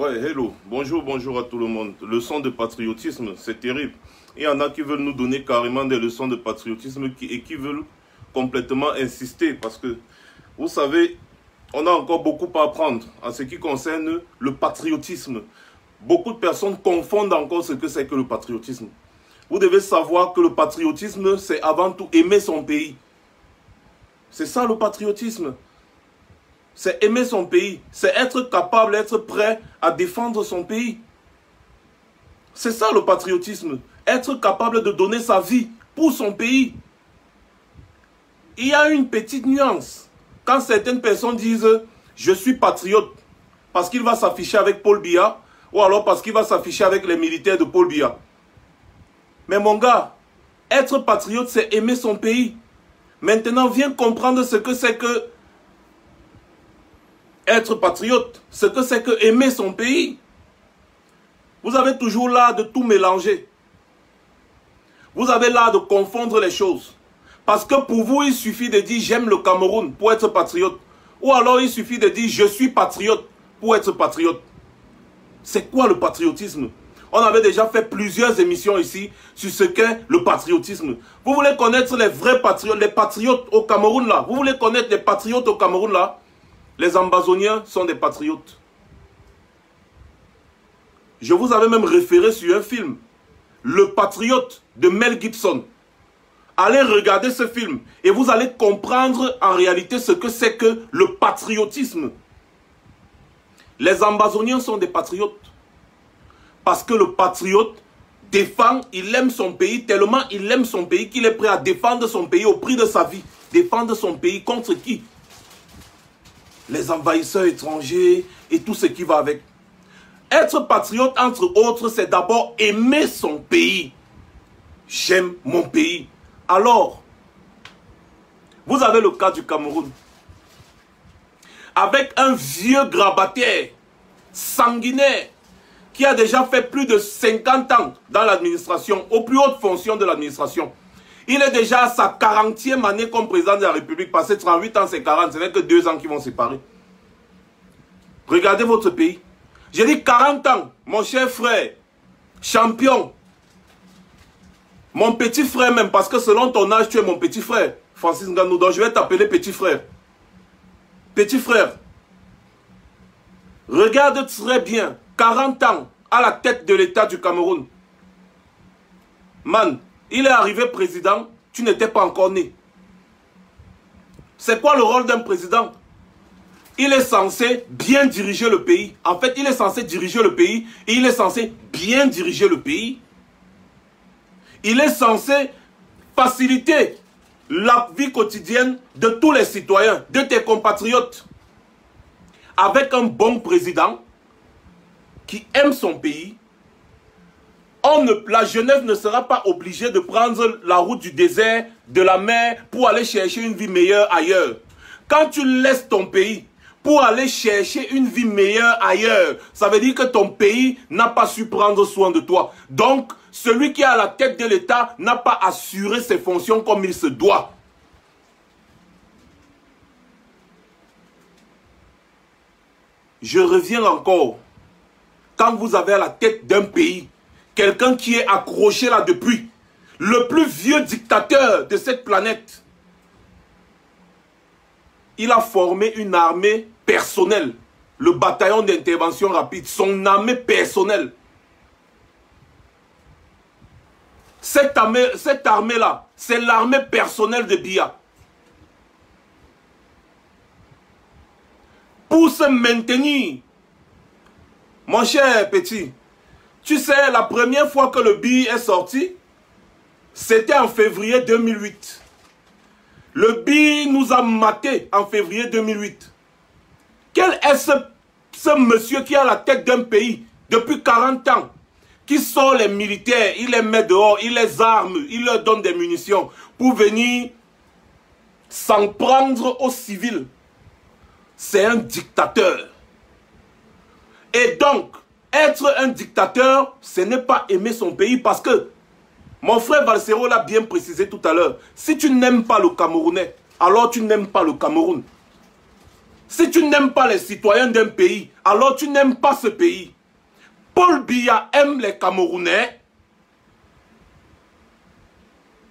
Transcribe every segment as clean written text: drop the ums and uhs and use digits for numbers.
Ouais, hello. Bonjour, bonjour à tout le monde. Leçon de patriotisme, c'est terrible. Il y en a qui veulent nous donner carrément des leçons de patriotisme et qui veulent complètement insister parce que, vous savez, on a encore beaucoup à apprendre en ce qui concerne le patriotisme. Beaucoup de personnes confondent encore ce que c'est que le patriotisme. Vous devez savoir que le patriotisme, c'est avant tout aimer son pays. C'est ça le patriotisme. C'est aimer son pays. C'est être capable, être prêt à défendre son pays. C'est ça le patriotisme. Être capable de donner sa vie pour son pays. Il y a une petite nuance. Quand certaines personnes disent « je suis patriote » parce qu'il va s'afficher avec Paul Biya ou alors parce qu'il va s'afficher avec les militaires de Paul Biya. Mais mon gars, être patriote, c'est aimer son pays. Maintenant, viens comprendre ce que c'est que être patriote, ce que c'est que aimer son pays. Vous avez toujours l'art de tout mélanger. Vous avez l'art de confondre les choses. Parce que pour vous, il suffit de dire j'aime le Cameroun pour être patriote. Ou alors il suffit de dire je suis patriote pour être patriote. C'est quoi le patriotisme? On avait déjà fait plusieurs émissions ici sur ce qu'est le patriotisme. Vous voulez connaître les vrais patriotes, les patriotes au Cameroun là? Vous voulez connaître les patriotes au Cameroun là? Les Ambazoniens sont des patriotes. Je vous avais même référé sur un film, Le Patriote de Mel Gibson. Allez regarder ce film et vous allez comprendre en réalité ce que c'est que le patriotisme. Les Ambazoniens sont des patriotes. Parce que le patriote défend, il aime son pays, tellement il aime son pays qu'il est prêt à défendre son pays au prix de sa vie. Défendre son pays contre qui? Les envahisseurs étrangers et tout ce qui va avec. Être patriote, entre autres, c'est d'abord aimer son pays. J'aime mon pays. Alors, vous avez le cas du Cameroun. Avec un vieux grabataire, sanguinaire, qui a déjà fait plus de 50 ans dans l'administration, aux plus hautes fonctions de l'administration. Il est déjà à sa 40e année comme président de la République. Passé 38 ans, c'est 40. Ce n'est que 2 ans qui vont séparer. Regardez votre pays. J'ai dit 40 ans, mon cher frère, champion. Mon petit frère même, parce que selon ton âge, tu es mon petit frère. Francis Ngannou, donc je vais t'appeler petit frère. Petit frère. Regarde très bien, 40 ans à la tête de l'État du Cameroun. Man, il est arrivé président, tu n'étais pas encore né. C'est quoi le rôle d'un président? Il est censé bien diriger le pays. En fait, il est censé diriger le pays et il est censé bien diriger le pays. Il est censé faciliter la vie quotidienne de tous les citoyens, de tes compatriotes. Avec un bon président qui aime son pays, la jeunesse ne sera pas obligée de prendre la route du désert, de la mer, pour aller chercher une vie meilleure ailleurs. Quand tu laisses ton pays pour aller chercher une vie meilleure ailleurs, ça veut dire que ton pays n'a pas su prendre soin de toi. Donc, celui qui est à la tête de l'État n'a pas assuré ses fonctions comme il se doit. Je reviens encore. Quand vous avez à la tête d'un pays, quelqu'un qui est accroché là depuis, le plus vieux dictateur de cette planète, il a formé une armée personnelle, le bataillon d'intervention rapide, son armée personnelle. Cette armée-là, c'est l'armée personnelle de Biya. Pour se maintenir, mon cher petit, tu sais, la première fois que le BI est sorti, c'était en février 2008. Le BI nous a maté en février 2008. Quel est ce monsieur qui a la tête d'un pays depuis 40 ans, qui sort les militaires, il les met dehors, il les arme, il leur donne des munitions pour venir s'en prendre aux civils? C'est un dictateur. Et donc, être un dictateur, ce n'est pas aimer son pays parce que, mon frère Valsero l'a bien précisé tout à l'heure, si tu n'aimes pas le Camerounais, alors tu n'aimes pas le Cameroun. Si tu n'aimes pas les citoyens d'un pays, alors tu n'aimes pas ce pays. Paul Biya aime les Camerounais?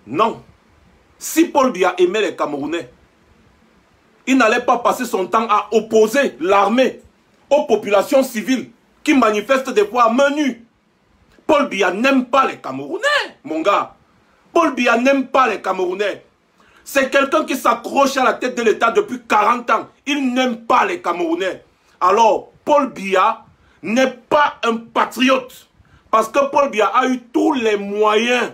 Non. Si Paul Biya aimait les Camerounais, il n'allait pas passer son temps à opposer l'armée aux populations civiles qui manifestent des fois à main nue. Paul Biya n'aime pas les Camerounais, mon gars. Paul Biya n'aime pas les Camerounais. C'est quelqu'un qui s'accroche à la tête de l'État depuis 40 ans. Il n'aime pas les Camerounais. Alors, Paul Biya n'est pas un patriote. Parce que Paul Biya a eu tous les moyens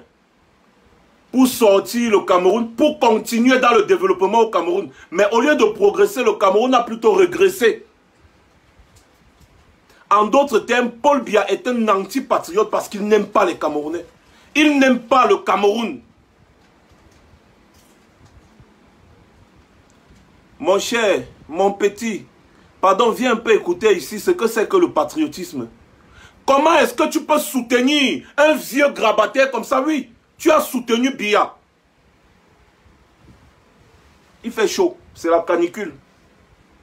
pour sortir le Cameroun, pour continuer dans le développement au Cameroun. Mais au lieu de progresser, le Cameroun a plutôt régressé. En d'autres termes, Paul Biya est un anti-patriote parce qu'il n'aime pas les Camerounais. Il n'aime pas le Cameroun. Mon cher, mon petit, pardon, viens un peu écouter ici ce que c'est que le patriotisme. Comment est-ce que tu peux soutenir un vieux grabataire comme ça? Oui, tu as soutenu Biya. Il fait chaud, c'est la canicule.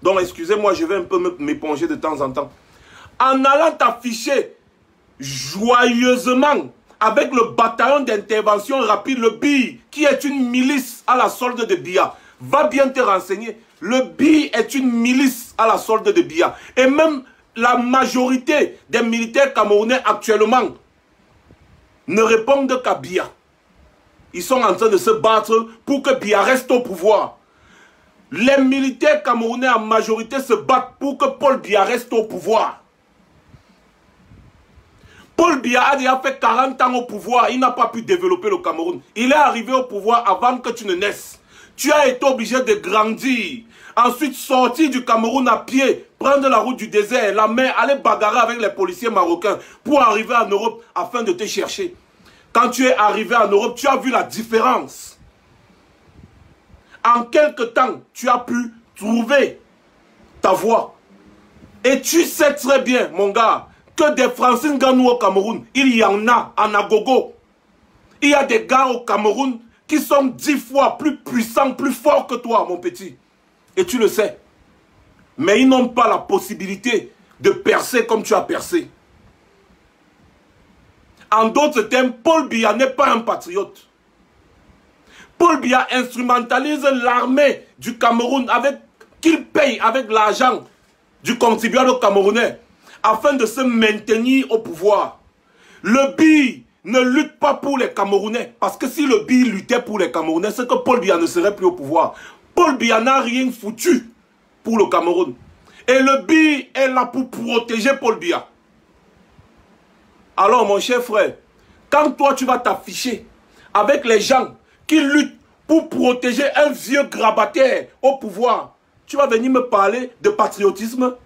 Donc excusez-moi, je vais un peu m'éponger de temps en temps. En allant t'afficher joyeusement avec le bataillon d'intervention rapide, le BI, qui est une milice à la solde de Biya. Va bien te renseigner. Le BI est une milice à la solde de Biya. Et même la majorité des militaires camerounais actuellement ne répondent qu'à Biya. Ils sont en train de se battre pour que Biya reste au pouvoir. Les militaires camerounais en majorité se battent pour que Paul Biya reste au pouvoir. Paul Biya a déjà fait 40 ans au pouvoir. Il n'a pas pu développer le Cameroun. Il est arrivé au pouvoir avant que tu ne naisses. Tu as été obligé de grandir. Ensuite, sortir du Cameroun à pied, prendre la route du désert, la mer, aller bagarrer avec les policiers marocains pour arriver en Europe afin de te chercher. Quand tu es arrivé en Europe, tu as vu la différence. En quelque temps, tu as pu trouver ta voie. Et tu sais très bien, mon gars, que des Francine Nganou au Cameroun, il y en a en Agogo. Il y a des gars au Cameroun qui sont 10 fois plus puissants, plus forts que toi, mon petit. Et tu le sais. Mais ils n'ont pas la possibilité de percer comme tu as percé. En d'autres termes, Paul Biya n'est pas un patriote. Paul Biya instrumentalise l'armée du Cameroun qu'il paye avec l'argent du contribuable camerounais afin de se maintenir au pouvoir. Le BI ne lutte pas pour les Camerounais. Parce que si le BI luttait pour les Camerounais, c'est que Paul Biya ne serait plus au pouvoir. Paul Biya n'a rien foutu pour le Cameroun. Et le BI est là pour protéger Paul Biya. Alors mon cher frère, quand toi tu vas t'afficher avec les gens qui luttent pour protéger un vieux grabataire au pouvoir, tu vas venir me parler de patriotisme?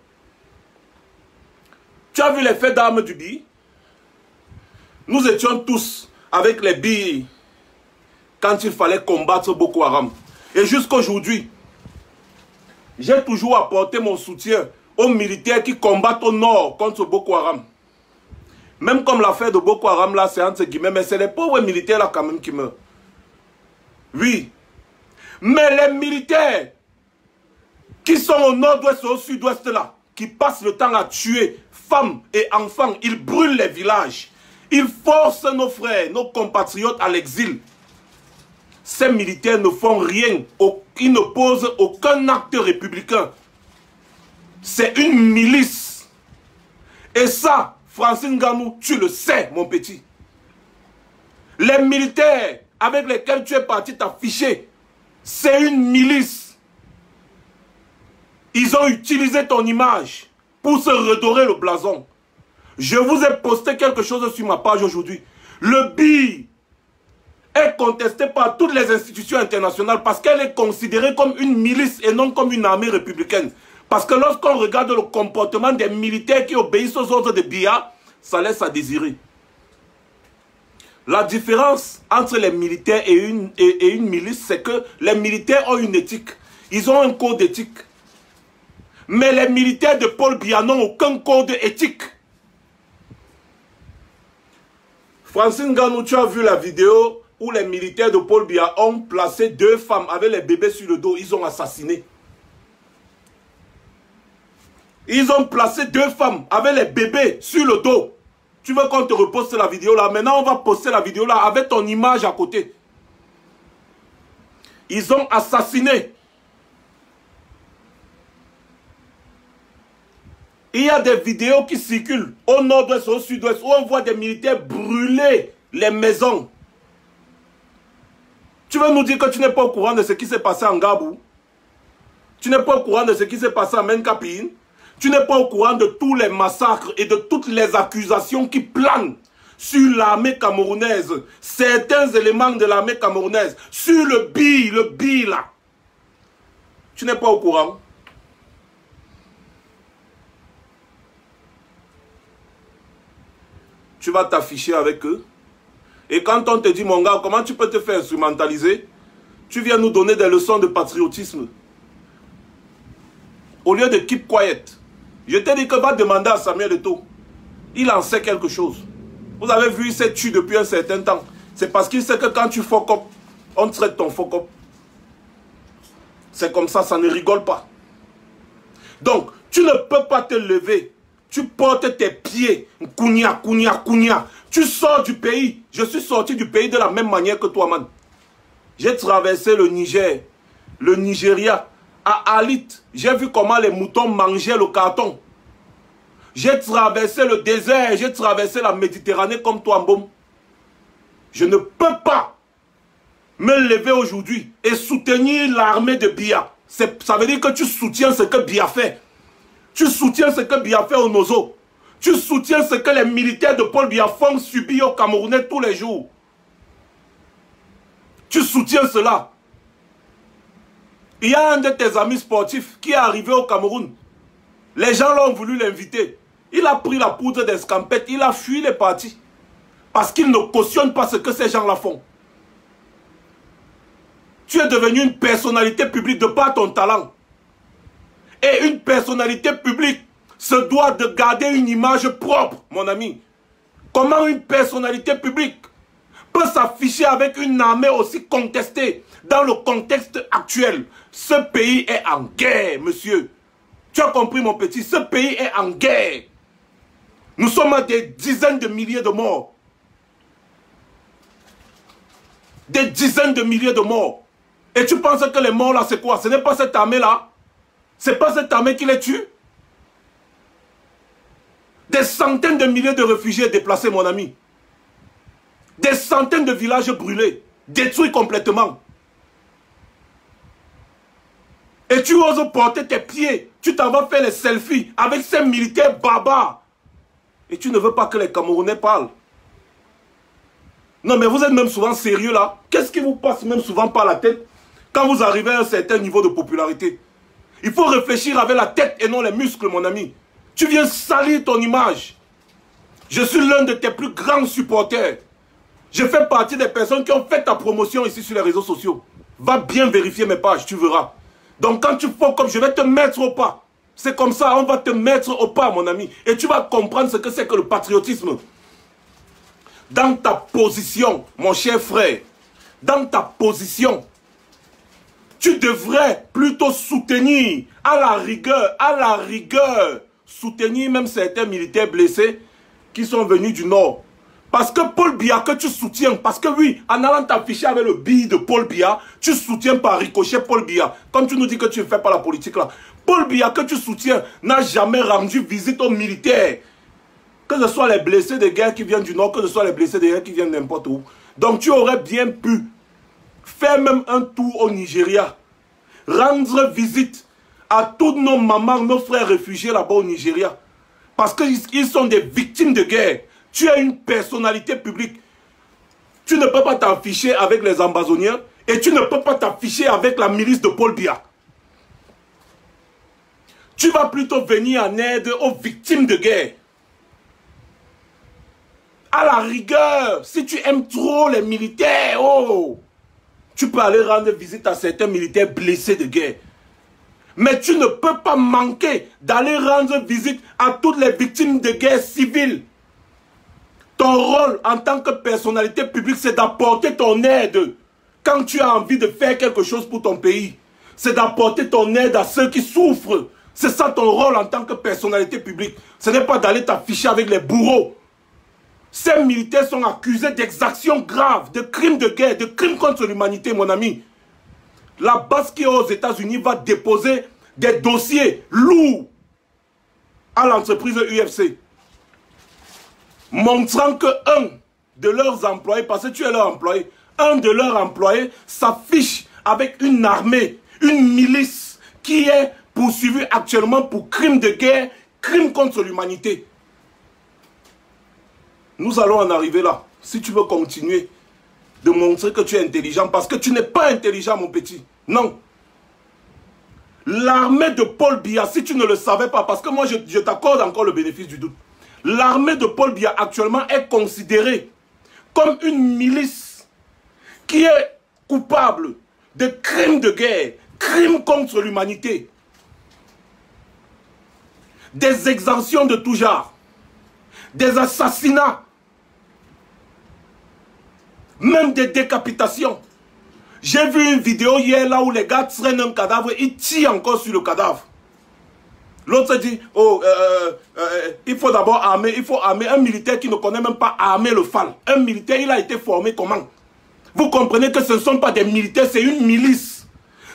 Tu as vu les faits d'armes du BI? Nous étions tous avec les BI quand il fallait combattre Boko Haram. Et jusqu'à aujourd'hui, j'ai toujours apporté mon soutien aux militaires qui combattent au nord contre Boko Haram. Même comme l'affaire de Boko Haram là, c'est entre guillemets, mais c'est les pauvres militaires là quand même qui meurent. Oui. Mais les militaires qui sont au nord-ouest et au sud-ouest là, qui passent le temps à tuer femmes et enfants, ils brûlent les villages. Ils forcent nos frères, nos compatriotes à l'exil. Ces militaires ne font rien, ils ne posent aucun acte républicain. C'est une milice. Et ça, Francine Nganou, tu le sais, mon petit. Les militaires avec lesquels tu es parti t'afficher, c'est une milice. Ils ont utilisé ton image pour se redorer le blason. Je vous ai posté quelque chose sur ma page aujourd'hui. Le BI est contesté par toutes les institutions internationales parce qu'elle est considérée comme une milice et non comme une armée républicaine. Parce que lorsqu'on regarde le comportement des militaires qui obéissent aux ordres de Biya, ça laisse à désirer. La différence entre les militaires et une milice, c'est que les militaires ont une éthique. Ils ont un code éthique. Mais les militaires de Paul Biya n'ont aucun code éthique. Francine Nganou, tu as vu la vidéo où les militaires de Paul Biya ont placé 2 femmes avec les bébés sur le dos. Ils ont assassiné. Ils ont placé 2 femmes avec les bébés sur le dos. Tu veux qu'on te reposte la vidéo là? Maintenant, on va poster la vidéo là avec ton image à côté. Ils ont assassiné. Il y a des vidéos qui circulent au nord-ouest, au sud-ouest, où on voit des militaires brûler les maisons. Tu veux nous dire que tu n'es pas au courant de ce qui s'est passé en Gabou? Tu n'es pas au courant de ce qui s'est passé en Menkapine? Tu n'es pas au courant de tous les massacres et de toutes les accusations qui planent sur l'armée camerounaise, certains éléments de l'armée camerounaise, sur le BI là. Tu n'es pas au courant? Tu vas t'afficher avec eux. Et quand on te dit, mon gars, comment tu peux te faire instrumentaliser? Tu viens nous donner des leçons de patriotisme. Au lieu de keep quiet. Je t'ai dit que va demander à Samuel Eto'o. Il en sait quelque chose. Vous avez vu, il s'est tué depuis un certain temps. C'est parce qu'il sait que quand tu fuck up, on traite ton fuck up. C'est comme ça, ça ne rigole pas. Donc, tu ne peux pas te lever. Tu portes tes pieds. Kounia. Tu sors du pays. Je suis sorti du pays de la même manière que toi, man. J'ai traversé le Niger, le Nigeria. À Alit, j'ai vu comment les moutons mangeaient le carton. J'ai traversé le désert, j'ai traversé la Méditerranée comme toi, Mbom. Je ne peux pas me lever aujourd'hui et soutenir l'armée de Biya. Ça veut dire que tu soutiens ce que Biya fait. Tu soutiens ce que Biya fait au Nozo. Tu soutiens ce que les militaires de Paul Biya font subir aux Camerounais tous les jours. Tu soutiens cela. Il y a un de tes amis sportifs qui est arrivé au Cameroun. Les gens l'ont voulu l'inviter. Il a pris la poudre d'escampette, il a fui, il est parti. Parce qu'il ne cautionne pas ce que ces gens-là font. Tu es devenu une personnalité publique de par ton talent. Et une personnalité publique se doit de garder une image propre, mon ami. Comment une personnalité publique peut s'afficher avec une armée aussi contestée dans le contexte actuel? Ce pays est en guerre, monsieur. Tu as compris, mon petit? Ce pays est en guerre. Nous sommes à des dizaines de milliers de morts. Des dizaines de milliers de morts. Et tu penses que les morts là, c'est quoi? Ce n'est pas cette armée-là. C'est pas cette armée qui les tue. Des centaines de milliers de réfugiés déplacés, mon ami. Des centaines de villages brûlés, détruits complètement. Et tu oses porter tes pieds, tu t'en vas faire les selfies avec ces militaires barbares. Et tu ne veux pas que les Camerounais parlent. Non mais vous êtes même souvent sérieux là. Qu'est-ce qui vous passe même souvent par la tête quand vous arrivez à un certain niveau de popularité? Il faut réfléchir avec la tête et non les muscles, mon ami. Tu viens salir ton image. Je suis l'un de tes plus grands supporters. Je fais partie des personnes qui ont fait ta promotion ici sur les réseaux sociaux. Va bien vérifier mes pages, tu verras. Donc quand tu fais comme je vais te mettre au pas. C'est comme ça, on va te mettre au pas, mon ami. Et tu vas comprendre ce que c'est que le patriotisme. Dans ta position, mon cher frère, dans ta position, tu devrais plutôt soutenir, à la rigueur, soutenir même certains militaires blessés qui sont venus du Nord. Parce que Paul Biya que tu soutiens, parce que oui, en allant t'afficher avec le billet de Paul Biya, tu soutiens par ricochet Paul Biya. Comme tu nous dis que tu ne fais pas la politique là. Paul Biya que tu soutiens n'a jamais rendu visite aux militaires. Que ce soit les blessés de guerre qui viennent du Nord, que ce soit les blessés de guerre qui viennent n'importe où. Donc tu aurais bien pu faire même un tour au Nigeria. Rendre visite à tous nos mamans, nos frères réfugiés là-bas au Nigeria. Parce qu'ils sont des victimes de guerre. Tu es une personnalité publique. Tu ne peux pas t'afficher avec les ambazoniens et tu ne peux pas t'afficher avec la milice de Paul Biya. Tu vas plutôt venir en aide aux victimes de guerre. À la rigueur, si tu aimes trop les militaires, oh, tu peux aller rendre visite à certains militaires blessés de guerre. Mais tu ne peux pas manquer d'aller rendre visite à toutes les victimes de guerre civiles. Ton rôle en tant que personnalité publique, c'est d'apporter ton aide. Quand tu as envie de faire quelque chose pour ton pays, c'est d'apporter ton aide à ceux qui souffrent. C'est ça ton rôle en tant que personnalité publique. Ce n'est pas d'aller t'afficher avec les bourreaux. Ces militaires sont accusés d'exactions graves, de crimes de guerre, de crimes contre l'humanité, mon ami. La base qui est aux États-Unis va déposer des dossiers lourds à l'entreprise UFC, montrant que un de leurs employés, parce que tu es leur employé, un de leurs employés s'affiche avec une armée, une milice qui est poursuivie actuellement pour crimes de guerre, crimes contre l'humanité. Nous allons en arriver là. Si tu veux continuer de montrer que tu es intelligent, parce que tu n'es pas intelligent, mon petit. Non. L'armée de Paul Biya, si tu ne le savais pas, parce que moi je t'accorde encore le bénéfice du doute. L'armée de Paul Biya actuellement est considérée comme une milice qui est coupable de crimes de guerre, crimes contre l'humanité, des exemptions de tout genre, des assassinats, même des décapitations. J'ai vu une vidéo hier là où les gars traînent un cadavre, ils tirent encore sur le cadavre. L'autre dit, oh, il faut d'abord armer, il faut armer un militaire qui ne connaît même pas armer le FAL. Un militaire, il a été formé comment? Vous comprenez que ce ne sont pas des militaires, c'est une milice.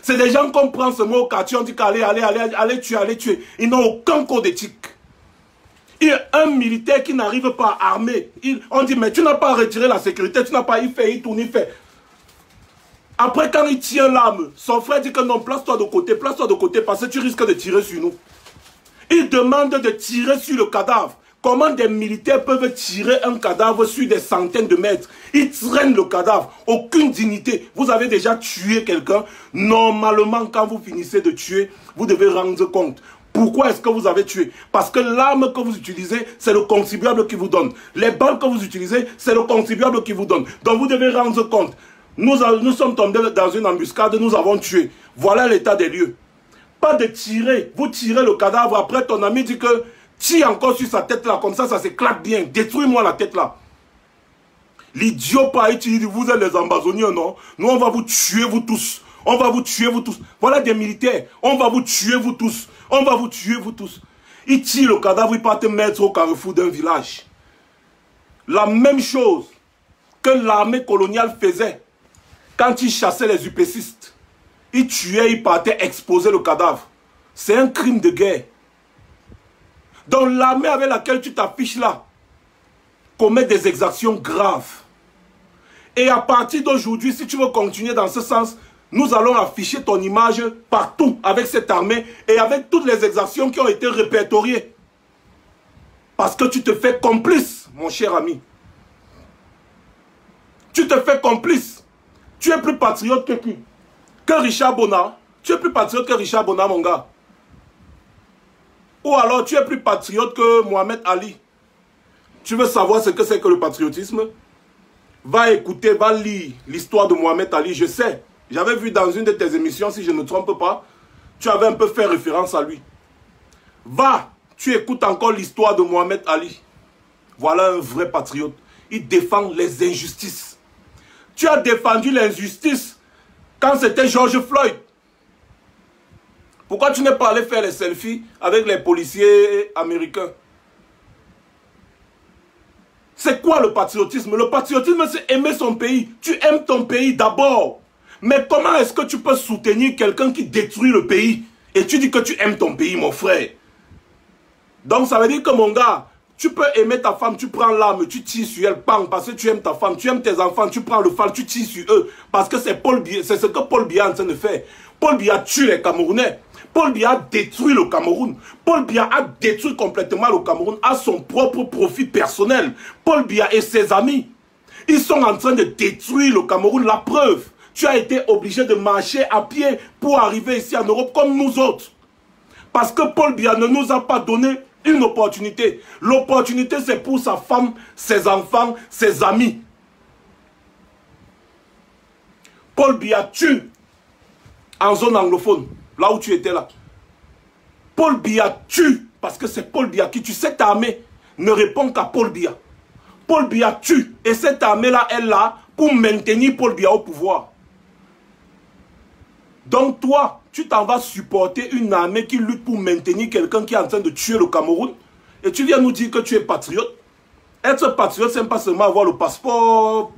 C'est des gens qu'on prend ce mot au quartier, on dit allez tuer. Ils n'ont aucun code éthique. Il y a un militaire qui n'arrive pas à armer. On dit, mais tu n'as pas retiré la sécurité, tu n'as pas, il fait, il tourne, il fait. Après, quand il tient l'arme, son frère dit que non, place-toi de côté, parce que tu risques de tirer sur nous. Il demande de tirer sur le cadavre. Comment des militaires peuvent tirer un cadavre sur des centaines de mètres? Ils traînent le cadavre. Aucune dignité. Vous avez déjà tué quelqu'un. Normalement, quand vous finissez de tuer, vous devez rendre compte. Pourquoi est-ce que vous avez tué? Parce que l'arme que vous utilisez, c'est le contribuable qui vous donne. Les balles que vous utilisez, c'est le contribuable qui vous donne. Donc vous devez rendre compte. Nous sommes tombés dans une embuscade, nous avons tué. Voilà l'état des lieux. Pas de tirer. Vous tirez le cadavre. Après, ton ami dit que tire encore sur sa tête là. Comme ça s'éclate bien. Détruis-moi la tête là. L'idiot par Haïti dit, vous êtes les ambazoniens, non? Nous, on va vous tuer, vous tous. On va vous tuer, vous tous. Voilà des militaires. On va vous tuer, vous tous. On va vous tuer, vous tous. Ils tirent le cadavre, ils partent mettre au carrefour d'un village. La même chose que l'armée coloniale faisait quand ils chassaient les upécistes. Ils tuaient, ils partaient exposer le cadavre. C'est un crime de guerre. Donc l'armée avec laquelle tu t'affiches là commet des exactions graves. Et à partir d'aujourd'hui, si tu veux continuer dans ce sens, nous allons afficher ton image partout avec cette armée et avec toutes les exactions qui ont été répertoriées. Parce que tu te fais complice, mon cher ami. Tu te fais complice. Tu es plus patriote que Richard Bona. Tu es plus patriote que Richard Bona, mon gars. Ou alors tu es plus patriote que Mohamed Ali. Tu veux savoir ce que c'est que le patriotisme? Va écouter, va lire l'histoire de Mohamed Ali. Je sais, j'avais vu dans une de tes émissions, si je ne me trompe pas, tu avais un peu fait référence à lui. Va, tu écoutes encore l'histoire de Mohamed Ali. Voilà un vrai patriote. Il défend les injustices. Tu as défendu l'injustice quand c'était George Floyd. Pourquoi tu n'es pas allé faire les selfies avec les policiers américains? C'est quoi le patriotisme? Le patriotisme, c'est aimer son pays. Tu aimes ton pays d'abord. Mais comment est-ce que tu peux soutenir quelqu'un qui détruit le pays? Et tu dis que tu aimes ton pays, mon frère. Donc ça veut dire que mon gars, tu peux aimer ta femme, tu prends l'arme, tu tires sur elle, bang, parce que tu aimes ta femme, tu aimes tes enfants, tu prends le FAL, tu tires sur eux. Parce que c'est ce que Paul Biya est en train de faire. Paul Biya tue les Camerounais. Paul Biya a détruit le Cameroun. Paul Biya a détruit complètement le Cameroun à son propre profit personnel. Paul Biya et ses amis, ils sont en train de détruire le Cameroun. La preuve, tu as été obligé de marcher à pied pour arriver ici en Europe comme nous autres. Parce que Paul Biya ne nous a pas donné une opportunité. L'opportunité, c'est pour sa femme, ses enfants, ses amis. Paul Biya tue en zone anglophone. Là où tu étais là. Paul Biya tue. Parce que c'est Paul Biya qui tue. Cette armée ne répond qu'à Paul Biya. Paul Biya tue. Et cette armée-là est là pour maintenir Paul Biya au pouvoir. Donc toi, tu t'en vas supporter une armée qui lutte pour maintenir quelqu'un qui est en train de tuer le Cameroun. Et tu viens nous dire que tu es patriote. Être patriote, c'est pas seulement avoir le passeport,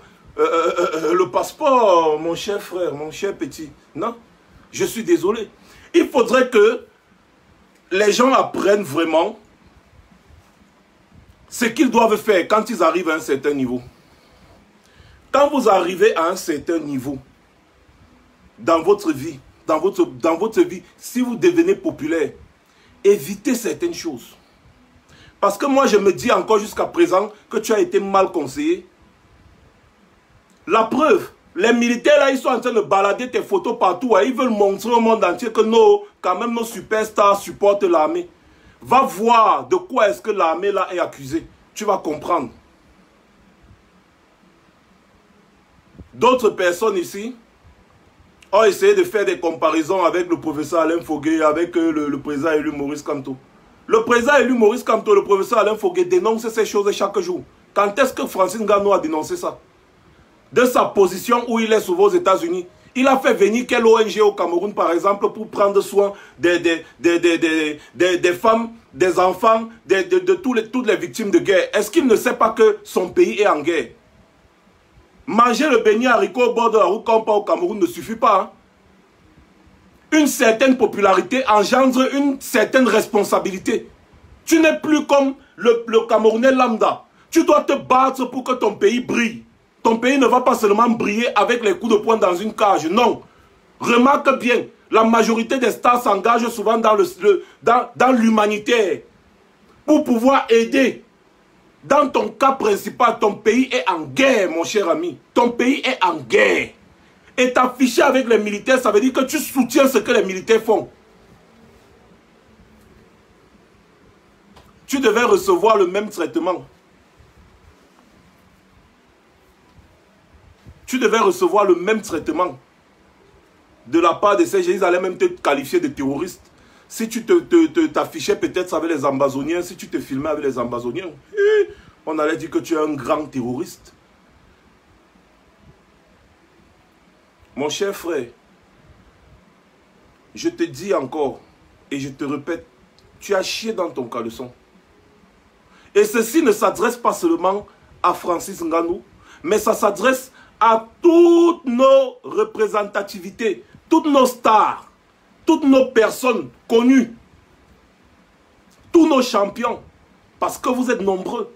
mon cher frère, mon cher petit. Non, je suis désolé. Il faudrait que les gens apprennent vraiment ce qu'ils doivent faire quand ils arrivent à un certain niveau. Quand vous arrivez à un certain niveau dans votre vie, dans votre vie, si vous devenez populaire, évitez certaines choses. Parce que moi, je me dis encore jusqu'à présent que tu as été mal conseillé. La preuve, les militaires là, ils sont en train de balader tes photos partout. Ils veulent montrer au monde entier que quand même nos superstars supportent l'armée. Va voir de quoi est-ce que l'armée là est accusée. Tu vas comprendre. D'autres personnes ici ont essayé de faire des comparaisons avec le professeur Alain Foguet, avec le président élu Maurice Kamto. Le président élu Maurice Kamto, le professeur Alain Foguet dénonce ces choses chaque jour. Quand est-ce que Francis Ngannou a dénoncé ça? De sa position où il est souvent aux États-Unis. Il a fait venir quelle ONG au Cameroun, par exemple, pour prendre soin des femmes, des enfants, de toutes les victimes de guerre. Est-ce qu'il ne sait pas que son pays est en guerre? Manger le beignet haricot au bord de la route comme pas au Cameroun ne suffit pas. Hein? Une certaine popularité engendre une certaine responsabilité. Tu n'es plus comme le Camerounais lambda. Tu dois te battre pour que ton pays brille. Ton pays ne va pas seulement briller avec les coups de poing dans une cage. Non. Remarque bien, la majorité des stars s'engagent souvent dans l'humanitaire pour pouvoir aider. Dans ton cas principal, ton pays est en guerre, mon cher ami. Ton pays est en guerre. Et t'afficher avec les militaires, ça veut dire que tu soutiens ce que les militaires font. Tu devais recevoir le même traitement. Tu devais recevoir le même traitement de la part de ces gens. Ils allaient même te qualifier de terroriste. Si tu t'affichais peut-être avec les Ambazoniens, si tu te filmais avec les Ambazoniens, on allait dire que tu es un grand terroriste. Mon cher frère, je te dis encore, et je te répète, tu as chié dans ton caleçon. Et ceci ne s'adresse pas seulement à Francis Ngannou, mais ça s'adresse à toutes nos représentativités, toutes nos stars, toutes nos personnes connues, tous nos champions, parce que vous êtes nombreux.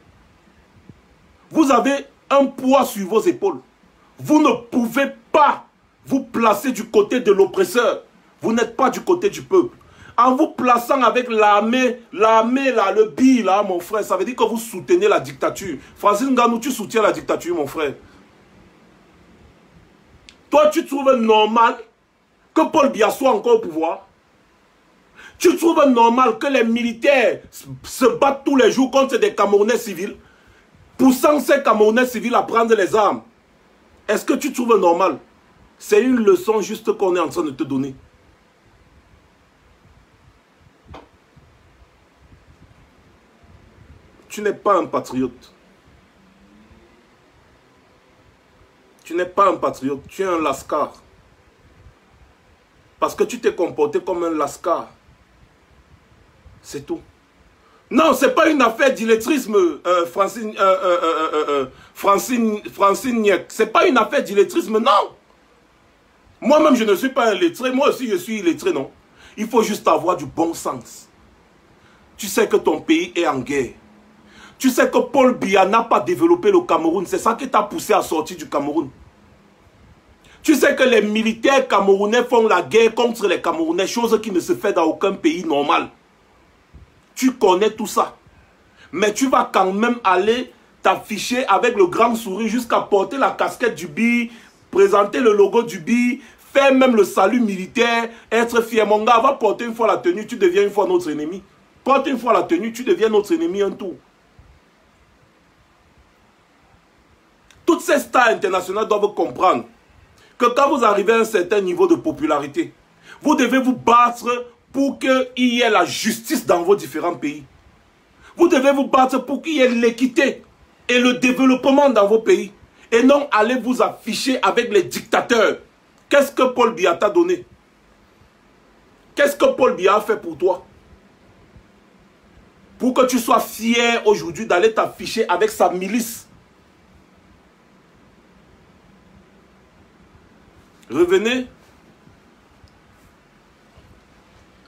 Vous avez un poids sur vos épaules. Vous ne pouvez pas vous placer du côté de l'oppresseur. Vous n'êtes pas du côté du peuple. En vous plaçant avec l'armée là, le BI là, mon frère, ça veut dire que vous soutenez la dictature. Francis Ngannou, tu soutiens la dictature, mon frère. Toi, tu trouves normal que Paul Biya soit encore au pouvoir? Tu trouves normal que les militaires se battent tous les jours contre des Camerounais civils, poussant ces Camerounais civils à prendre les armes? Est-ce que tu trouves normal? C'est une leçon juste qu'on est en train de te donner. Tu n'es pas un patriote. Tu n'es pas un patriote, tu es un lascar. Parce que tu t'es comporté comme un lascar. C'est tout. Non, ce n'est pas une affaire d'illettrisme, Francine Niek. Ce n'est pas une affaire d'illettrisme, non. Moi-même, je ne suis pas un lettré. Moi aussi, je suis illettré, non. Il faut juste avoir du bon sens. Tu sais que ton pays est en guerre. Tu sais que Paul Biya n'a pas développé le Cameroun. C'est ça qui t'a poussé à sortir du Cameroun. Tu sais que les militaires camerounais font la guerre contre les Camerounais, chose qui ne se fait dans aucun pays normal. Tu connais tout ça. Mais tu vas quand même aller t'afficher avec le grand sourire jusqu'à porter la casquette du BI, présenter le logo du BI, faire même le salut militaire, être fier. Mon gars, va porter une fois la tenue, tu deviens une fois notre ennemi. Porte une fois la tenue, tu deviens notre ennemi un tour. Toutes ces stars internationales doivent comprendre que quand vous arrivez à un certain niveau de popularité, vous devez vous battre pour qu'il y ait la justice dans vos différents pays. Vous devez vous battre pour qu'il y ait l'équité et le développement dans vos pays. Et non aller vous afficher avec les dictateurs. Qu'est-ce que Paul Biya t'a donné? Qu'est-ce que Paul Biya a fait pour toi? Pour que tu sois fier aujourd'hui d'aller t'afficher avec sa milice. Revenez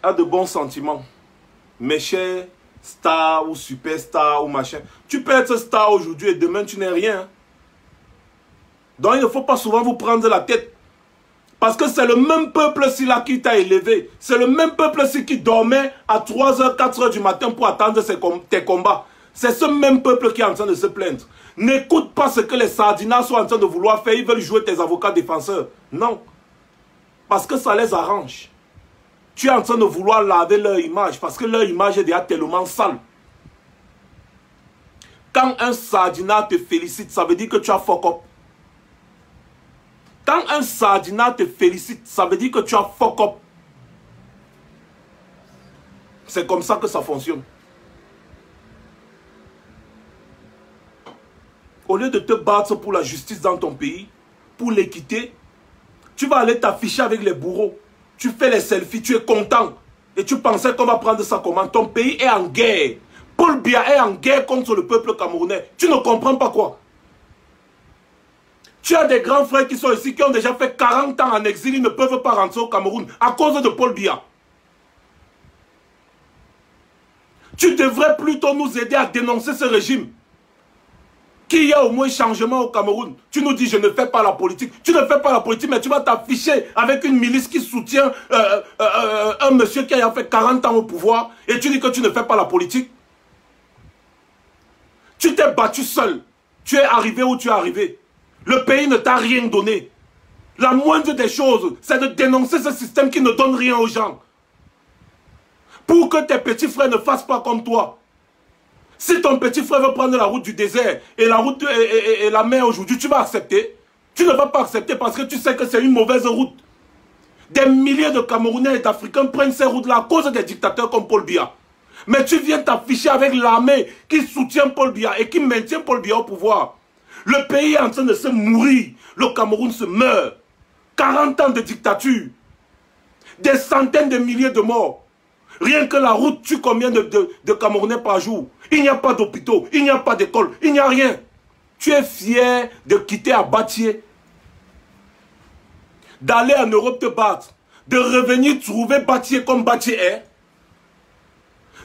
à de bons sentiments. Mes chers stars ou superstars ou machin. Tu peux être star aujourd'hui et demain tu n'es rien. Donc il ne faut pas souvent vous prendre la tête. Parce que c'est le même peuple-ci là qui t'a élevé. C'est le même peuple-ci qui dormait à 3h, 4h du matin pour attendre tes combats. C'est ce même peuple qui est en train de se plaindre. N'écoute pas ce que les sardinats sont en train de vouloir faire. Ils veulent jouer tes avocats défenseurs. Non. Parce que ça les arrange. Tu es en train de vouloir laver leur image. Parce que leur image est déjà tellement sale. Quand un sardinat te félicite, ça veut dire que tu as fuck up. Quand un sardinat te félicite, ça veut dire que tu as fuck up. C'est comme ça que ça fonctionne. Au lieu de te battre pour la justice dans ton pays, pour l'équité, tu vas aller t'afficher avec les bourreaux. Tu fais les selfies, tu es content. Et tu pensais qu'on va prendre ça comment? Ton pays est en guerre. Paul Biya est en guerre contre le peuple camerounais. Tu ne comprends pas quoi? Tu as des grands frères qui sont ici, qui ont déjà fait 40 ans en exil, ils ne peuvent pas rentrer au Cameroun à cause de Paul Biya. Tu devrais plutôt nous aider à dénoncer ce régime. Qu'il y a au moins changement au Cameroun. Tu nous dis, je ne fais pas la politique. Tu ne fais pas la politique, mais tu vas t'afficher avec une milice qui soutient un monsieur qui a fait 40 ans au pouvoir. Et tu dis que tu ne fais pas la politique. Tu t'es battu seul. Tu es arrivé où tu es arrivé. Le pays ne t'a rien donné. La moindre des choses, c'est de dénoncer ce système qui ne donne rien aux gens. Pour que tes petits frères ne fassent pas comme toi. Si ton petit frère veut prendre la route du désert et la route et la mer aujourd'hui, tu vas accepter. Tu ne vas pas accepter parce que tu sais que c'est une mauvaise route. Des milliers de Camerounais et d'Africains prennent ces routes-là à cause des dictateurs comme Paul Biya. Mais tu viens t'afficher avec l'armée qui soutient Paul Biya et qui maintient Paul Biya au pouvoir. Le pays est en train de se mourir. Le Cameroun se meurt. 40 ans de dictature. Des centaines de milliers de morts. Rien que la route tue combien de Camerounais par jour? Il n'y a pas d'hôpitaux, il n'y a pas d'école, il n'y a rien. Tu es fier de quitter Abatié, d'aller en Europe te battre, de revenir trouver Batié comme Batié est.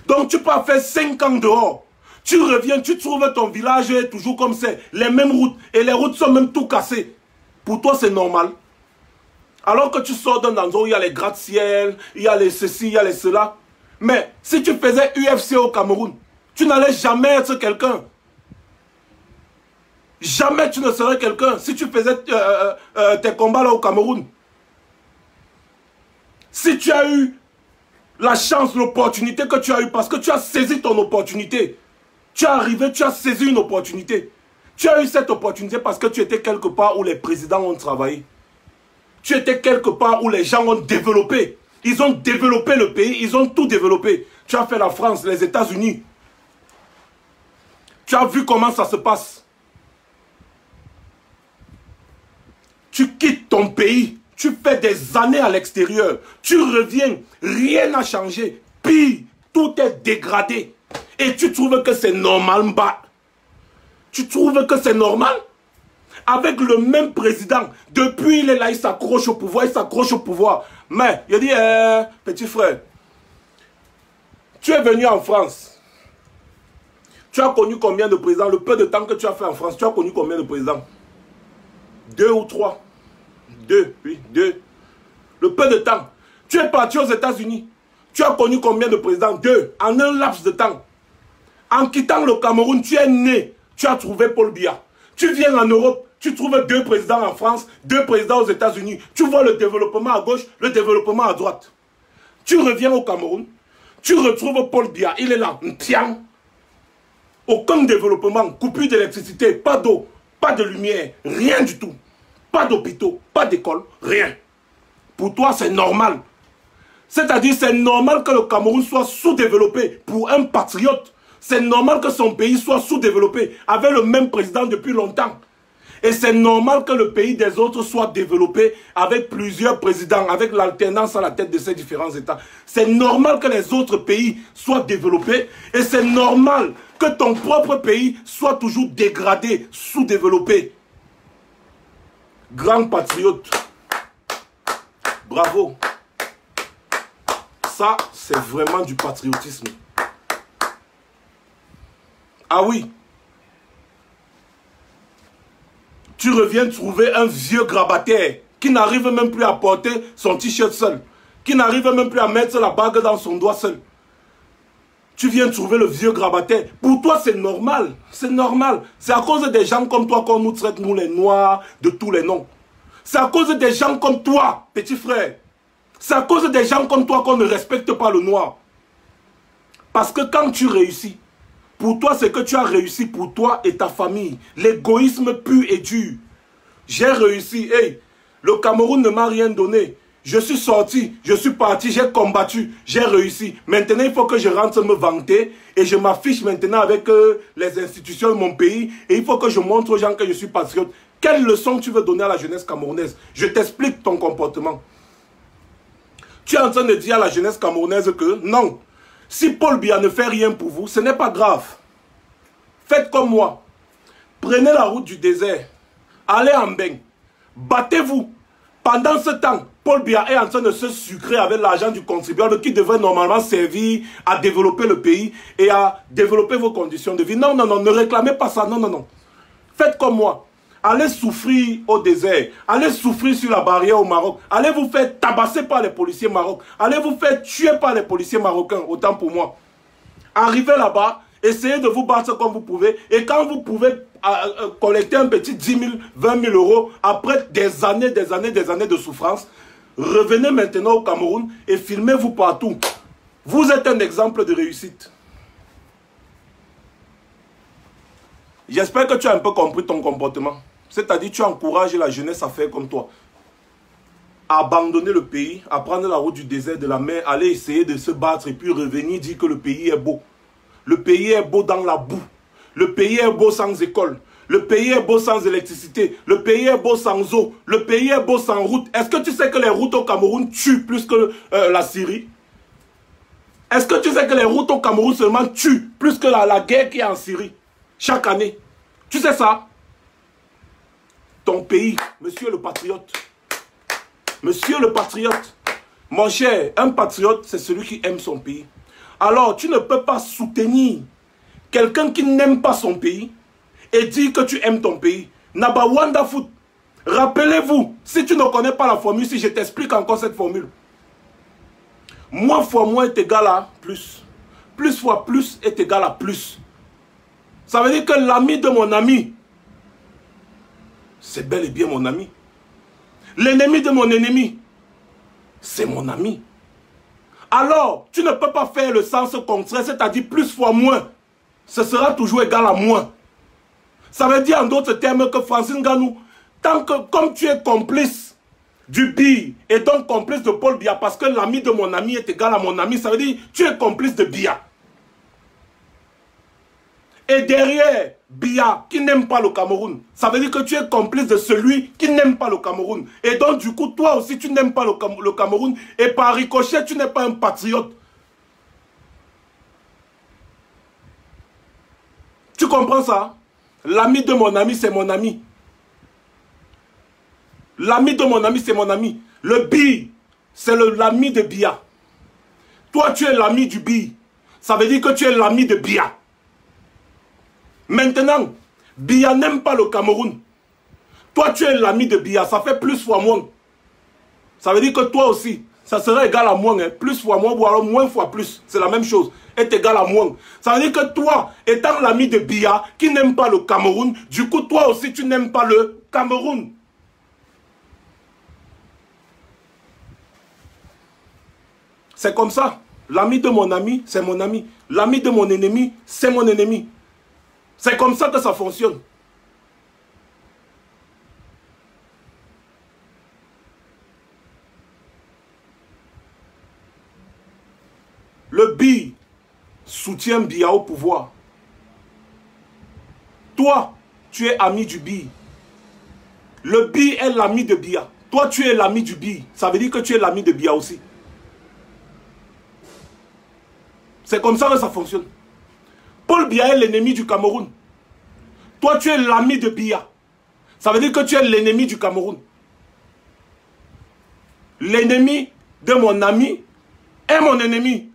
Donc tu peux faire 5 ans dehors. Tu reviens, tu trouves ton village est toujours comme c'est, les mêmes routes, et les routes sont même tout cassées. Pour toi c'est normal. Alors que tu sors d'un endroit où il y a les gratte-ciel, il y a les ceci, il y a les cela. Mais si tu faisais UFC au Cameroun, tu n'allais jamais être quelqu'un. Jamais tu ne serais quelqu'un si tu faisais tes combats là au Cameroun. Si tu as eu la chance, l'opportunité que tu as eu, parce que tu as saisi ton opportunité. Tu es arrivé, tu as saisi une opportunité. Tu as eu cette opportunité parce que tu étais quelque part où les présidents ont travaillé. Tu étais quelque part où les gens ont développé. Ils ont développé le pays, ils ont tout développé. Tu as fait la France, les États-Unis. Tu as vu comment ça se passe. Tu quittes ton pays, tu fais des années à l'extérieur. Tu reviens, rien n'a changé. Pire, tout est dégradé. Et tu trouves que c'est normal, bah. Tu trouves que c'est normal? Avec le même président, depuis il est là, il s'accroche au pouvoir, il s'accroche au pouvoir. Mais, il dit, petit frère, tu es venu en France. Tu as connu combien de présidents? Le peu de temps que tu as fait en France, tu as connu combien de présidents? 2 ou 3? 2, oui, 2. Le peu de temps. Tu es parti aux États-Unis. Tu as connu combien de présidents? 2, en un laps de temps. En quittant le Cameroun, tu es né. Tu as trouvé Paul Biya. Tu viens en Europe, tu trouves 2 présidents en France, 2 présidents aux États-Unis. Tu vois le développement à gauche, le développement à droite. Tu reviens au Cameroun, tu retrouves Paul Biya, il est là, tiens. Aucun développement, coupure d'électricité, pas d'eau, pas de lumière, rien du tout. Pas d'hôpitaux, pas d'école, rien. Pour toi, c'est normal. C'est-à-dire, c'est normal que le Cameroun soit sous-développé pour un patriote. C'est normal que son pays soit sous-développé avec le même président depuis longtemps. Et c'est normal que le pays des autres soit développé avec plusieurs présidents, avec l'alternance à la tête de ces différents États. C'est normal que les autres pays soient développés et c'est normal que ton propre pays soit toujours dégradé, sous-développé. Grand patriote, bravo. Ça, c'est vraiment du patriotisme. Ah oui. Tu reviens trouver un vieux grabataire qui n'arrive même plus à porter son t-shirt seul, qui n'arrive même plus à mettre la bague dans son doigt seul. Tu viens trouver le vieux grabataire. Pour toi, c'est normal. C'est normal. C'est à cause des gens comme toi qu'on nous traite, nous les noirs, de tous les noms. C'est à cause des gens comme toi, petit frère. C'est à cause des gens comme toi qu'on ne respecte pas le noir. Parce que quand tu réussis, pour toi, c'est que tu as réussi pour toi et ta famille. L'égoïsme pur et dur. J'ai réussi. Hey, le Cameroun ne m'a rien donné. Je suis sorti, je suis parti, j'ai combattu, j'ai réussi. Maintenant, il faut que je rentre me vanter et je m'affiche maintenant avec les institutions de mon pays. Et il faut que je montre aux gens que je suis patriote. Quelle leçon tu veux donner à la jeunesse camerounaise? Je t'explique ton comportement. Tu es en train de dire à la jeunesse camerounaise que non. Si Paul Biya ne fait rien pour vous, ce n'est pas grave. Faites comme moi. Prenez la route du désert. Allez en Mbeng. Battez-vous. Pendant ce temps, Paul Biya est en train de se sucrer avec l'argent du contribuable qui devrait normalement servir à développer le pays et à développer vos conditions de vie. Non, non, non, ne réclamez pas ça. Non, non, non. Faites comme moi. Allez souffrir au désert. Allez souffrir sur la barrière au Maroc. Allez vous faire tabasser par les policiers marocains. Allez vous faire tuer par les policiers marocains. Autant pour moi. Arrivez là-bas. Essayez de vous battre comme vous pouvez. Et quand vous pouvez collecter un petit 10 000, 20 000 euros, après des années de souffrance, revenez maintenant au Cameroun et filmez-vous partout. Vous êtes un exemple de réussite. J'espère que tu as un peu compris ton comportement. C'est-à-dire tu encourages la jeunesse à faire comme toi. À abandonner le pays, à prendre la route du désert, de la mer, aller essayer de se battre et puis revenir dire que le pays est beau. Le pays est beau dans la boue. Le pays est beau sans école. Le pays est beau sans électricité. Le pays est beau sans eau. Le pays est beau sans route. Est-ce que tu sais que les routes au Cameroun tuent plus que la Syrie? Est-ce que tu sais que les routes au Cameroun seulement tuent plus que la guerre qui est en Syrie chaque année? Tu sais ça? Ton pays, monsieur le patriote. Monsieur le patriote. Mon cher, un patriote, c'est celui qui aime son pays. Alors, tu ne peux pas soutenir quelqu'un qui n'aime pas son pays et dire que tu aimes ton pays. Naba Wanda Foot. Rappelez-vous, si tu ne connais pas la formule, si je t'explique encore cette formule. Moins fois moins est égal à plus. Plus fois plus est égal à plus. Ça veut dire que l'ami de mon ami, c'est bel et bien mon ami. L'ennemi de mon ennemi, c'est mon ami. Alors, tu ne peux pas faire le sens contraire, c'est-à-dire plus fois moins. Ce sera toujours égal à moins. Ça veut dire en d'autres termes que Francine Ganou, tant que, comme tu es complice du BI et donc complice de Paul Biya, parce que l'ami de mon ami est égal à mon ami, ça veut dire que tu es complice de Biya. Et derrière Biya, qui n'aime pas le Cameroun, ça veut dire que tu es complice de celui qui n'aime pas le Cameroun. Et donc, du coup, toi aussi, tu n'aimes pas le Cameroun. Et par ricochet, tu n'es pas un patriote. Tu comprends ça? L'ami de mon ami, c'est mon ami. L'ami de mon ami, c'est mon ami. Le BI, c'est l'ami de Biya. Toi, tu es l'ami du BI. Ça veut dire que tu es l'ami de Biya. Maintenant, Biya n'aime pas le Cameroun. Toi, tu es l'ami de Biya. Ça fait plus fois moins. Ça veut dire que toi aussi, ça sera égal à moins. Hein. Plus fois moins, ou alors moins fois plus. C'est la même chose. Est égal à moins. Ça veut dire que toi, étant l'ami de Biya, qui n'aime pas le Cameroun, du coup, toi aussi, tu n'aimes pas le Cameroun. C'est comme ça. L'ami de mon ami, c'est mon ami. L'ami de mon ennemi, c'est mon ennemi. C'est comme ça que ça fonctionne. Le BI soutient Biya au pouvoir. Toi, tu es ami du BI. Le BI est l'ami de Biya. Toi, tu es l'ami du BI. Ça veut dire que tu es l'ami de Biya aussi. C'est comme ça que ça fonctionne. Paul Biya est l'ennemi du Cameroun. Toi, tu es l'ami de Biya. Ça veut dire que tu es l'ennemi du Cameroun. L'ennemi de mon ami est mon ennemi.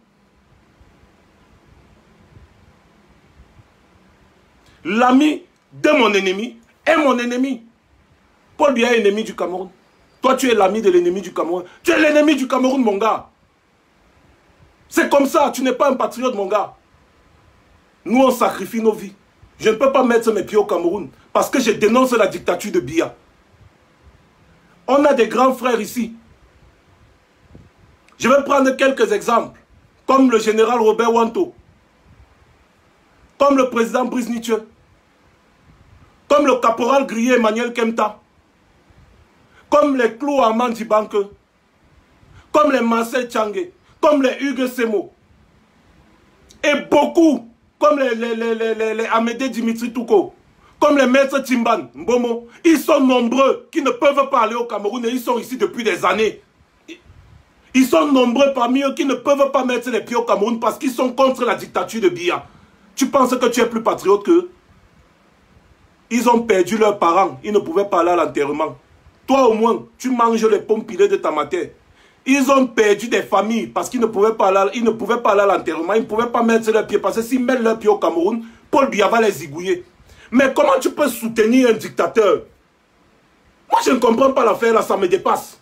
L'ami de mon ennemi est mon ennemi. Paul Biya est ennemi du Cameroun. Toi, tu es l'ami de l'ennemi du Cameroun. Tu es l'ennemi du Cameroun, mon gars. C'est comme ça. Tu n'es pas un patriote, mon gars. Nous, on sacrifie nos vies. Je ne peux pas mettre mes pieds au Cameroun parce que je dénonce la dictature de Biya. On a des grands frères ici. Je vais prendre quelques exemples, comme le général Robert Wanto, comme le président Brice Nietzsche, comme le caporal grillé Emmanuel Kemta, comme les Clou Armand Dibanke, comme les Marcel Tchangé, comme les Hugues Semo, et beaucoup, comme les Amédée Dimitri Touko, comme les maîtres Timban, Mbomo. Ils sont nombreux qui ne peuvent pas aller au Cameroun et ils sont ici depuis des années. Ils sont nombreux parmi eux qui ne peuvent pas mettre les pieds au Cameroun parce qu'ils sont contre la dictature de Biya. Tu penses que tu es plus patriote qu'eux? Ils ont perdu leurs parents, ils ne pouvaient pas aller à l'enterrement. Toi au moins, tu manges les pommes pilées de ta matière. Ils ont perdu des familles parce qu'ils ne pouvaient pas aller, à l'enterrement, ils ne pouvaient pas mettre leurs pieds. Parce que s'ils mettent leurs pieds au Cameroun, Paul Biya va les zigouiller. Mais comment tu peux soutenir un dictateur? Moi je ne comprends pas l'affaire là, ça me dépasse.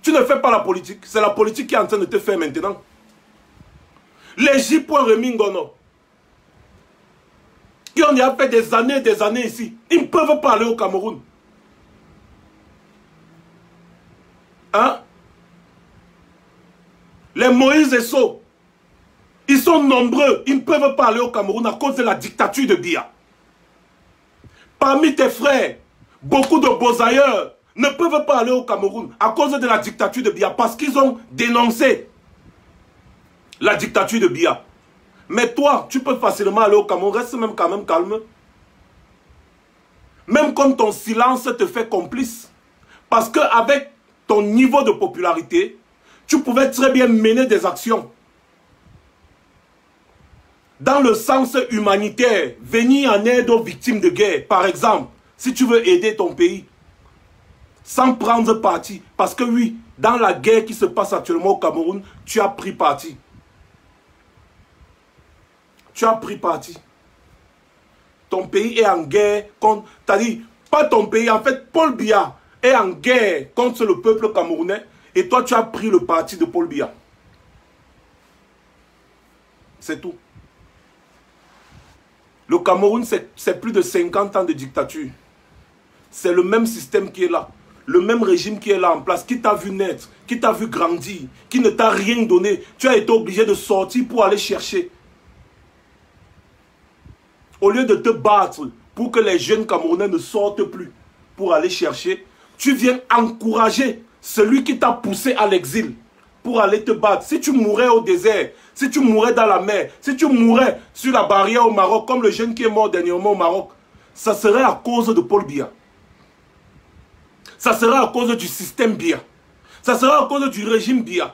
Tu ne fais pas la politique, c'est la politique qui est en train de te faire maintenant. Les J. Remy Ngono, qui ont déjà fait des années ici, ils ne peuvent pas aller au Cameroun. Hein? Les Moïse Esso, ils sont nombreux, ils ne peuvent pas aller au Cameroun à cause de la dictature de Biya. Parmi tes frères, beaucoup de beaux ailleurs ne peuvent pas aller au Cameroun à cause de la dictature de Biya parce qu'ils ont dénoncé la dictature de Biya. Mais toi, tu peux facilement aller au Cameroun, reste même quand même calme. Même comme ton silence te fait complice. Parce qu'avec ton niveau de popularité, tu pouvais très bien mener des actions. Dans le sens humanitaire, venir en aide aux victimes de guerre, par exemple, si tu veux aider ton pays, sans prendre parti. Parce que oui, dans la guerre qui se passe actuellement au Cameroun, tu as pris parti. Tu as pris parti. Ton pays est en guerre contre... C'est-à-dire, pas ton pays, en fait, Paul Biya est en guerre contre le peuple camerounais et toi, tu as pris le parti de Paul Biya. C'est tout. Le Cameroun, c'est plus de 50 ans de dictature. C'est le même système qui est là. Le même régime qui est là en place, qui t'a vu naître, qui t'a vu grandir, qui ne t'a rien donné. Tu as été obligé de sortir pour aller chercher. Au lieu de te battre pour que les jeunes Camerounais ne sortent plus pour aller chercher, tu viens encourager celui qui t'a poussé à l'exil pour aller te battre. Si tu mourais au désert, si tu mourais dans la mer, si tu mourais sur la barrière au Maroc, comme le jeune qui est mort dernièrement au Maroc, ça serait à cause de Paul Biya. Ça serait à cause du système Biya. Ça serait à cause du régime Biya.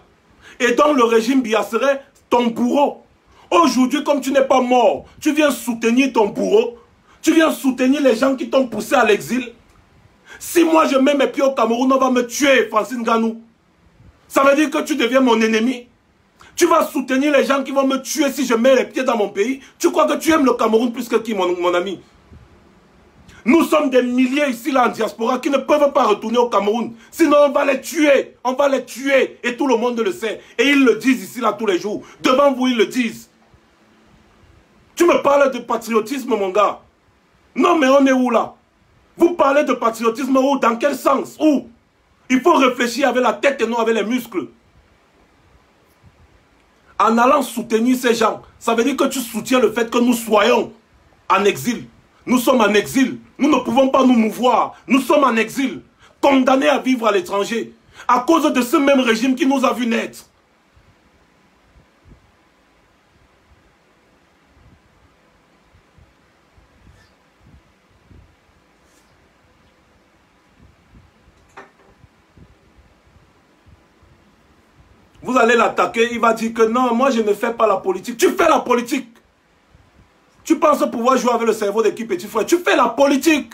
Et donc le régime Biya serait ton bourreau. Aujourd'hui, comme tu n'es pas mort, tu viens soutenir ton bourreau. Tu viens soutenir les gens qui t'ont poussé à l'exil. Si moi je mets mes pieds au Cameroun, on va me tuer, Francine Ganou. Ça veut dire que tu deviens mon ennemi. Tu vas soutenir les gens qui vont me tuer si je mets les pieds dans mon pays. Tu crois que tu aimes le Cameroun plus que qui, mon ami? Nous sommes des milliers ici là en diaspora qui ne peuvent pas retourner au Cameroun. Sinon on va les tuer. On va les tuer. Et tout le monde le sait. Et ils le disent ici là tous les jours. Devant vous, ils le disent. Tu me parles de patriotisme, mon gars. Non, mais on est où là? Vous parlez de patriotisme où? Dans quel sens? Où? Il faut réfléchir avec la tête et non avec les muscles. En allant soutenir ces gens, ça veut dire que tu soutiens le fait que nous soyons en exil. Nous sommes en exil. Nous ne pouvons pas nous mouvoir. Nous sommes en exil. Condamnés à vivre à l'étranger. À cause de ce même régime qui nous a vu naître. Vous allez l'attaquer, il va dire que non, moi je ne fais pas la politique. Tu fais la politique. Tu penses pouvoir jouer avec le cerveau d'équipe petit frère. Tu fais la politique.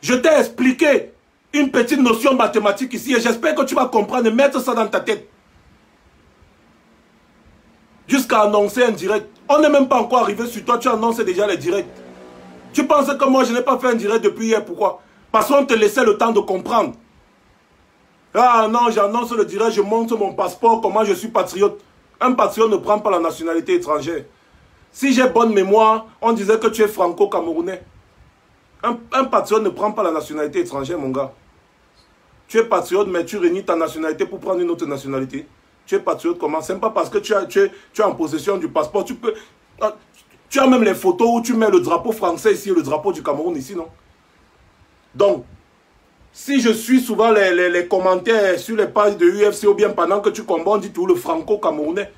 Je t'ai expliqué une petite notion mathématique ici et j'espère que tu vas comprendre et mettre ça dans ta tête. Jusqu'à annoncer un direct. On n'est même pas encore arrivé sur toi, tu annonces déjà les directs. Tu penses que moi je n'ai pas fait un direct depuis hier, pourquoi? Parce qu'on te laissait le temps de comprendre. Ah non, j'annonce le direct, je montre mon passeport, comment je suis patriote. Un patriote ne prend pas la nationalité étrangère. Si j'ai bonne mémoire, on disait que tu es franco-camerounais. Un patriote ne prend pas la nationalité étrangère, mon gars. Tu es patriote, mais tu réunis ta nationalité pour prendre une autre nationalité. Tu es patriote comment? C'est pas parce que tu es en possession du passeport. Tu as même les photos où tu mets le drapeau français ici et le drapeau du Cameroun ici, non? Donc, si je suis souvent les commentaires sur les pages de UFC ou bien pendant que tu combats, on dit tout le franco-camerounais.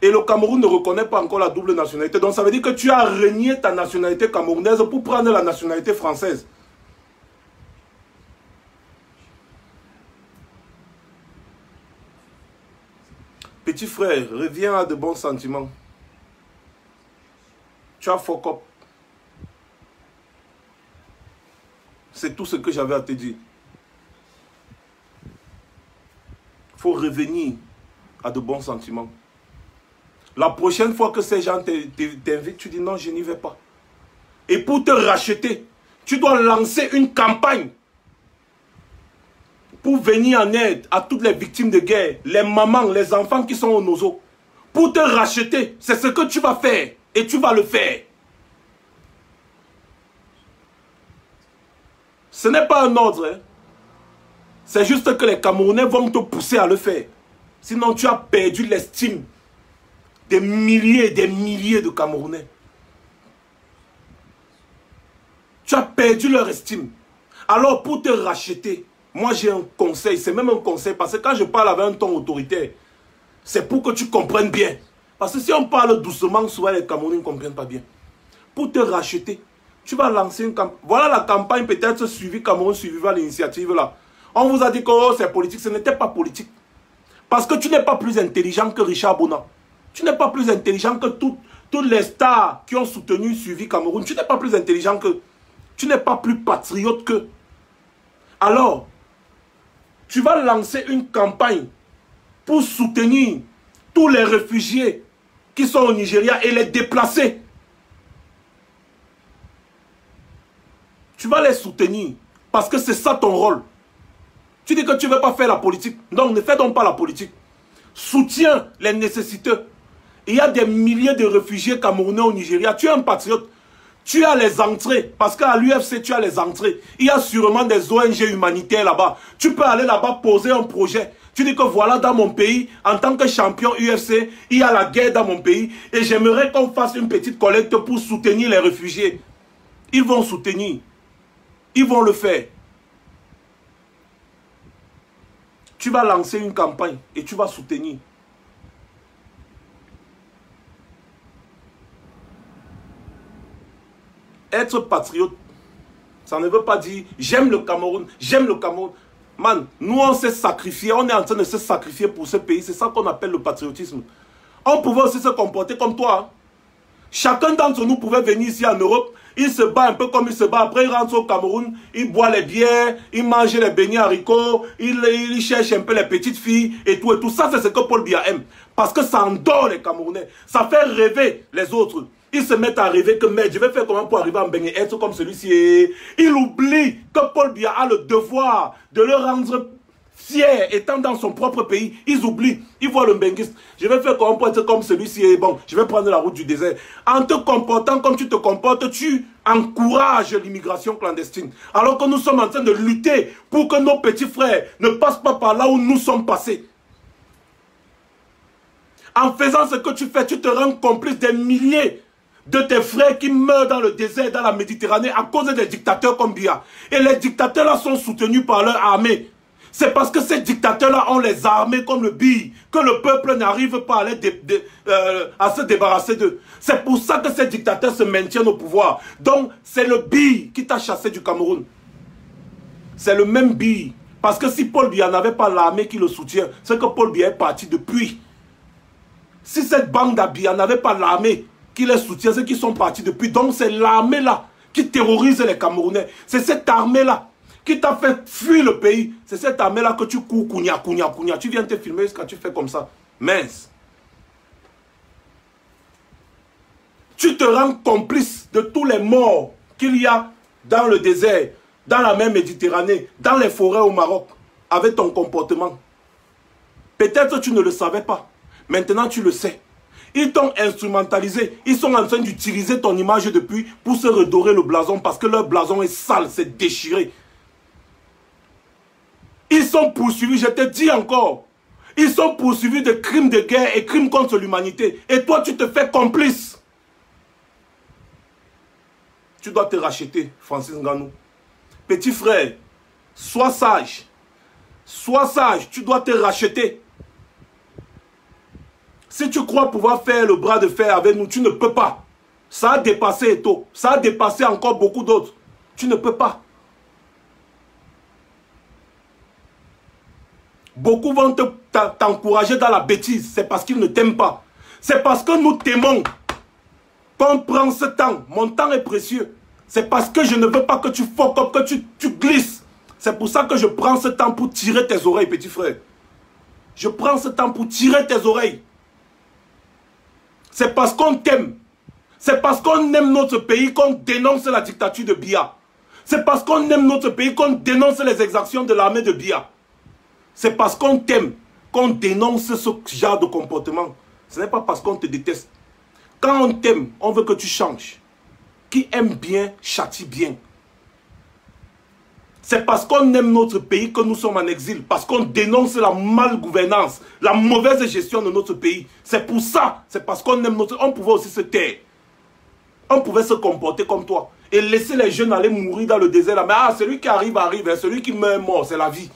Et le Cameroun ne reconnaît pas encore la double nationalité. Donc ça veut dire que tu as renié ta nationalité camerounaise pour prendre la nationalité française. Petit frère, reviens à de bons sentiments. Tu as fuck up. C'est tout ce que j'avais à te dire. Il faut revenir à de bons sentiments. La prochaine fois que ces gens t'invitent, tu dis non, je n'y vais pas. Et pour te racheter, tu dois lancer une campagne pour venir en aide à toutes les victimes de guerre, les mamans, les enfants qui sont au nozo. Pour te racheter, c'est ce que tu vas faire. Et tu vas le faire. Ce n'est pas un ordre. Hein. C'est juste que les Camerounais vont te pousser à le faire. Sinon, tu as perdu l'estime des milliers et des milliers de Camerounais. Tu as perdu leur estime. Alors, pour te racheter, moi j'ai un conseil. C'est même un conseil. Parce que quand je parle avec un ton autoritaire, c'est pour que tu comprennes bien. Parce que si on parle doucement, souvent les Camerounais ne comprennent pas bien. Pour te racheter, tu vas lancer une campagne. Voilà la campagne peut-être suivie, Cameroun suivra l'initiative là. On vous a dit que oh, c'est politique. Ce n'était pas politique. Parce que tu n'es pas plus intelligent que Richard Bona. Tu n'es pas plus intelligent que toutes les stars qui ont soutenu, suivi Cameroun. Tu n'es pas plus intelligent que... Tu n'es pas plus patriote que... Alors, tu vas lancer une campagne pour soutenir tous les réfugiés qui sont au Nigeria et les déplacer. Tu vas les soutenir parce que c'est ça ton rôle. Tu dis que tu ne veux pas faire la politique. Donc ne fais donc pas la politique. Soutiens les nécessiteux. Il y a des milliers de réfugiés camerounais au Nigeria. Tu es un patriote. Tu as les entrées. Parce qu'à l'UFC, tu as les entrées. Il y a sûrement des ONG humanitaires là-bas. Tu peux aller là-bas poser un projet. Tu dis que voilà, dans mon pays, en tant que champion UFC, il y a la guerre dans mon pays. Et j'aimerais qu'on fasse une petite collecte pour soutenir les réfugiés. Ils vont soutenir. Ils vont le faire. Tu vas lancer une campagne et tu vas soutenir. Être patriote, ça ne veut pas dire j'aime le Cameroun, j'aime le Cameroun. Man, nous on s'est sacrifié, on est en train de se sacrifier pour ce pays. C'est ça qu'on appelle le patriotisme. On pouvait aussi se comporter comme toi. Hein. Chacun d'entre nous pouvait venir ici en Europe. Il se bat un peu comme il se bat. Après, il rentre au Cameroun. Il boit les bières. Il mange les beignets haricots. Il cherche un peu les petites filles. Et tout et tout. Ça, c'est ce que Paul Biya aime. Parce que ça endort les Camerounais. Ça fait rêver les autres. Ils se mettent à rêver que, mais je vais faire comment pour arriver à Mbengui, être comme celui-ci. Il oublie que Paul Biya a le devoir de le rendre fier, étant dans son propre pays. Ils oublient. Ils voient le Mbenguiste. Je vais faire comment pour être comme celui-ci. Bon, je vais prendre la route du désert. En te comportant comme tu te comportes, tu encourages l'immigration clandestine. Alors que nous sommes en train de lutter pour que nos petits frères ne passent pas par là où nous sommes passés. En faisant ce que tu fais, tu te rends complice des milliers de tes frères qui meurent dans le désert, dans la Méditerranée, à cause des dictateurs comme Biya. Et les dictateurs-là sont soutenus par leur armée. C'est parce que ces dictateurs-là ont les armées comme le BI, que le peuple n'arrive pas à se débarrasser d'eux. C'est pour ça que ces dictateurs se maintiennent au pouvoir. Donc, c'est le BI qui t'a chassé du Cameroun. C'est le même BI Parce que si Paul Biya n'avait pas l'armée qui le soutient, c'est que Paul Biya est parti depuis. Si cette bande d'Abia n'avait pas l'armée qui les soutient, c'est qu'ils sont partis depuis. Donc c'est l'armée là qui terrorise les Camerounais. C'est cette armée là qui t'a fait fuir le pays. C'est cette armée là que tu cours, kounia. Tu viens te filmer jusqu'à tu fais comme ça. Mince. Tu te rends complice de tous les morts qu'il y a dans le désert, dans la mer Méditerranée, dans les forêts au Maroc, avec ton comportement. Peut-être tu ne le savais pas. Maintenant tu le sais. Ils t'ont instrumentalisé. Ils sont en train d'utiliser ton image depuis pour se redorer le blason parce que leur blason est sale, c'est déchiré. Ils sont poursuivis, je te dis encore. Ils sont poursuivis de crimes de guerre et crimes contre l'humanité. Et toi tu te fais complice. Tu dois te racheter, Francis Ngannou. Petit frère, sois sage. Sois sage, tu dois te racheter. Si tu crois pouvoir faire le bras de fer avec nous, tu ne peux pas. Ça a dépassé Eto. Ça a dépassé encore beaucoup d'autres. Tu ne peux pas. Beaucoup vont t'encourager dans la bêtise. C'est parce qu'ils ne t'aiment pas. C'est parce que nous t'aimons qu'on prend ce temps. Mon temps est précieux. C'est parce que je ne veux pas que tu fuck up, que tu glisses. C'est pour ça que je prends ce temps pour tirer tes oreilles, petit frère. Je prends ce temps pour tirer tes oreilles. C'est parce qu'on t'aime. C'est parce qu'on aime notre pays qu'on dénonce la dictature de Biya. C'est parce qu'on aime notre pays qu'on dénonce les exactions de l'armée de Biya. C'est parce qu'on t'aime qu'on dénonce ce genre de comportement. Ce n'est pas parce qu'on te déteste. Quand on t'aime, on veut que tu changes. Qui aime bien, châtie bien. C'est parce qu'on aime notre pays que nous sommes en exil. Parce qu'on dénonce la malgouvernance, la mauvaise gestion de notre pays. C'est pour ça. C'est parce qu'on aime notre... On pouvait aussi se taire. On pouvait se comporter comme toi. Et laisser les jeunes aller mourir dans le désert. Là. Mais ah, celui qui arrive, arrive. Celui qui meurt, mort. C'est la vie.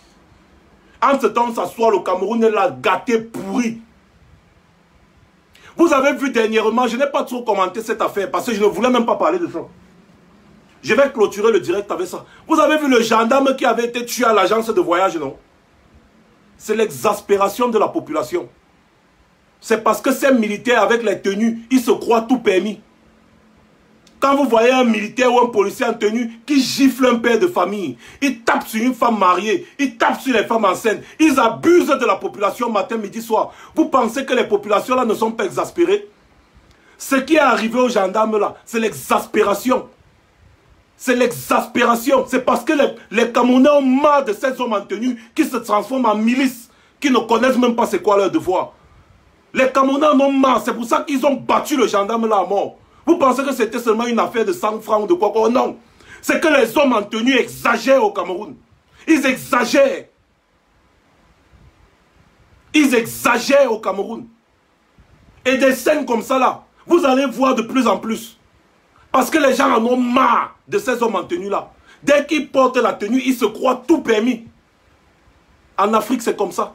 En ce temps, on s'assoit, le Cameroun est là, gâté, pourri. Vous avez vu dernièrement, je n'ai pas trop commenté cette affaire parce que je ne voulais même pas parler de ça. Je vais clôturer le direct avec ça. Vous avez vu le gendarme qui avait été tué à l'agence de voyage, non? C'est l'exaspération de la population. C'est parce que ces militaires avec les tenues, ils se croient tout permis. Quand vous voyez un militaire ou un policier en tenue qui gifle un père de famille, il tape sur une femme mariée, il tape sur les femmes enceintes, ils abusent de la population matin, midi, soir. Vous pensez que les populations là ne sont pas exaspérées? Ce qui est arrivé aux gendarmes là, c'est l'exaspération. C'est l'exaspération. C'est parce que les Camerounais ont marre de ces hommes en tenue qui se transforment en milices, qui ne connaissent même pas c'est quoi leur devoir. Les Camerounais en ont marre, c'est pour ça qu'ils ont battu le gendarme là à mort. Vous pensez que c'était seulement une affaire de 100 francs ou de quoi? Oh non. C'est que les hommes en tenue exagèrent au Cameroun. Ils exagèrent. Ils exagèrent au Cameroun. Et des scènes comme ça là, vous allez voir de plus en plus. Parce que les gens en ont marre de ces hommes en tenue là. Dès qu'ils portent la tenue, ils se croient tout permis. En Afrique, c'est comme ça.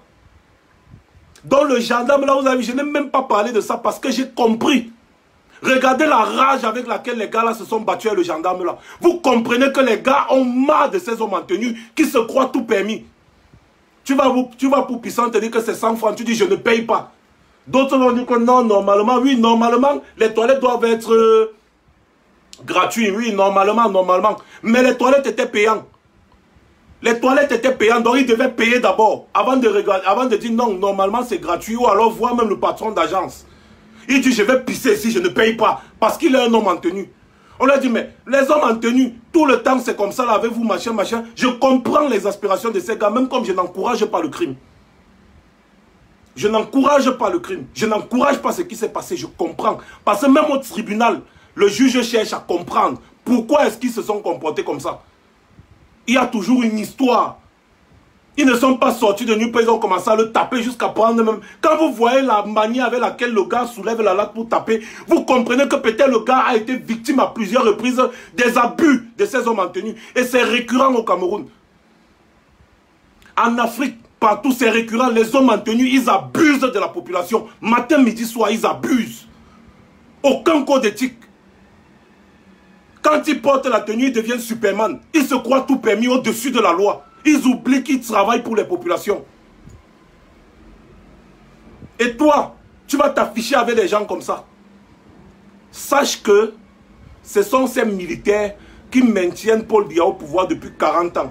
Dans le gendarme là, vous avez vu, je n'ai même pas parlé de ça parce que j'ai compris. Regardez la rage avec laquelle les gars là se sont battus avec le gendarme là. Vous comprenez que les gars ont marre de ces hommes en tenue qui se croient tout permis. Tu vas pour Puissant te dire que c'est 100 francs, tu dis je ne paye pas. D'autres vont dire que non, normalement, oui, normalement, les toilettes doivent être gratuites, oui, normalement. Mais les toilettes étaient payantes. Les toilettes étaient payantes, donc ils devaient payer d'abord, avant de dire non, normalement c'est gratuit, ou alors voir même le patron d'agence. Il dit, je vais pisser ici, je ne paye pas, parce qu'il est un homme en tenue. On lui a dit, mais les hommes en tenue, tout le temps c'est comme ça, là, avec vous, machin. Je comprends les aspirations de ces gars, même comme je n'encourage pas le crime. Je n'encourage pas le crime. Je n'encourage pas ce qui s'est passé, je comprends. Parce que même au tribunal, le juge cherche à comprendre pourquoi est-ce qu'ils se sont comportés comme ça. Il y a toujours une histoire. Ils ne sont pas sortis de nulle part, ils ont commencé à le taper jusqu'à prendre même. Quand vous voyez la manière avec laquelle le gars soulève la latte pour taper, vous comprenez que peut-être le gars a été victime à plusieurs reprises des abus de ces hommes en tenue. Et c'est récurrent au Cameroun. En Afrique, partout c'est récurrent. Les hommes en tenue, ils abusent de la population. Matin, midi, soir, ils abusent. Aucun code éthique. Quand ils portent la tenue, ils deviennent Superman. Ils se croient tout permis au-dessus de la loi. Ils oublient qu'ils travaillent pour les populations. Et toi, tu vas t'afficher avec des gens comme ça. Sache que ce sont ces militaires qui maintiennent Paul Biya au pouvoir depuis 40 ans.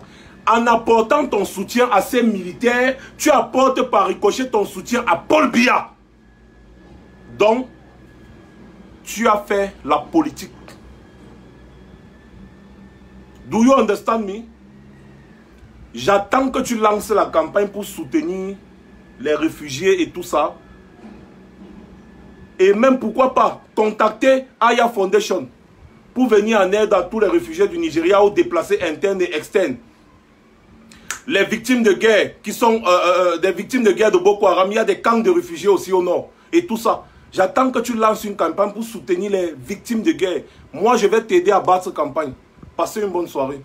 En apportant ton soutien à ces militaires, tu apportes par ricochet ton soutien à Paul Biya. Donc, tu as fait la politique. Do you understand me? J'attends que tu lances la campagne pour soutenir les réfugiés et tout ça. Et même, pourquoi pas, contacter Aya Foundation pour venir en aide à tous les réfugiés du Nigeria ou déplacés internes et externes. Les victimes de guerre, qui sont des victimes de guerre de Boko Haram, il y a des camps de réfugiés aussi au nord. Et tout ça. J'attends que tu lances une campagne pour soutenir les victimes de guerre. Moi, je vais t'aider à battre cette campagne. Passez une bonne soirée.